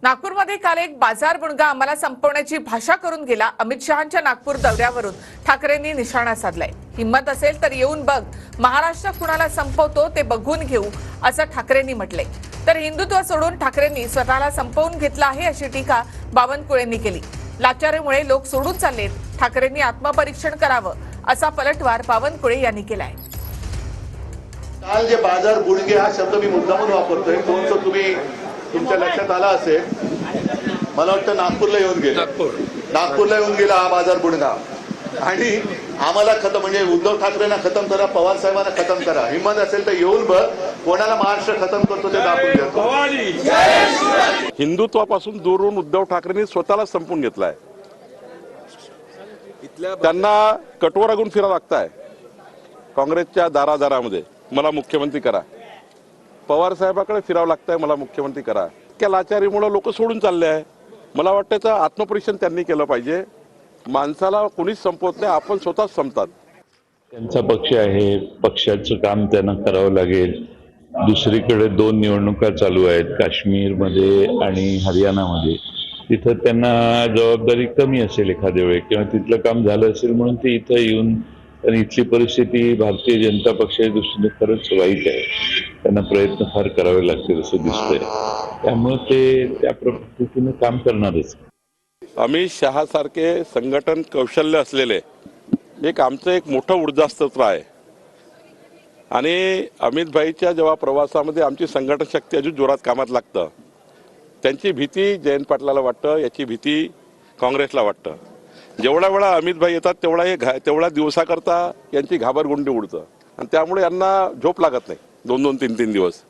नागपूरमध्ये काल एक बाजार बुणगा आम्हाला संपवण्याची भाषा करून गेला। अमित शहांच्या नागपूर दौऱ्यावरून ठाकरेंनी निशाणा साधलाय। हिम्मत असेल तर येऊन बघ, महाराष्ट्र कुणाला संपवतो ते बघून घेऊ, असं ठाकरेंनी म्हटलंय। तर हिंदुत्व सोडून ठाकरेंनी स्वतःला संपवून घेतलं आहे अशी टीका बावनकुळेंनी केली। लाचारीमुळे लोक सोडून चाललेत, ठाकरेंनी आत्मपरीक्षण करावं, असा पलटवार बावनकुळे यांनी केलाय। काल जे बाजार बुडगे हा शब्द मी मुद्दामून वापरतोय, कोणतं तुम्ही तुमच्या लक्षात आला असेल, मला वाटतं नागपूरला येऊन गेला हा बाजार बुडगा। आणि आम्हाला खतम म्हणजे उद्धव ठाकरेंना खतम करा, पवार साहेबांना खतम करा, हिम्मत असेल तर येऊन बघ, कोणाला महाराष्ट्र खतम करतो ते दाखवून देतो। हिंदुत्वापासून दूरून उद्धव ठाकरेंनी स्वतःला संपून घेतलाय। त्यांना कटोरागून फिरावं लागतंय काँग्रेसच्या दारादारामध्ये, मला मुख्यमंत्री करा। पवार साहेबांकडे फिरावं लागतंय, मला मुख्यमंत्री करा। त्या लाचारीमुळे लोक सोडून चालले आहे। मला वाटतं त्याचं आत्मपरीक्षण त्यांनी केलं पाहिजे। माणसाला कोणीच संपवत नाही, आपण स्वतःच संपतात। त्यांचा पक्ष आहे, पक्षाचं काम त्यांना करावं लागेल। दुसरीकडे 2 निवडणुका चालू आहेत, काश्मीरमध्ये आणि हरियाणामध्ये। तिथं त्यांना जबाबदारी कमी असेल एखाद्या वेळी, किंवा तिथलं काम झालं असेल म्हणून ते इथं येऊन, आणि इथली परिस्थिती भारतीय जनता पक्षाच्या दृष्टीने खरंच वाईट आहे। त्यांना प्रयत्न फार करावे लागतील असं दिसतंय, त्यामुळे ते त्या पद्धतीने काम करणारच। अमित शहासारखे संघटन कौशल्य असलेले आमचं एक मोठं ऊर्जास्त्र आहे। आणि अमित भाईच्या जेव्हा प्रवासामध्ये आमची संघटन शक्ती अजून जोरात कामात लागतं। त्यांची भीती जयंत पाटलाला वाटतं, याची भीती काँग्रेसला वाटतं। जेवढा वेळा अमित भाई येतात तेवढा दिवसाकरता यांची घाबरगुंडी उडतं, आणि त्यामुळे यांना झोप लागत नाही 2-2, 3-3 दिवस।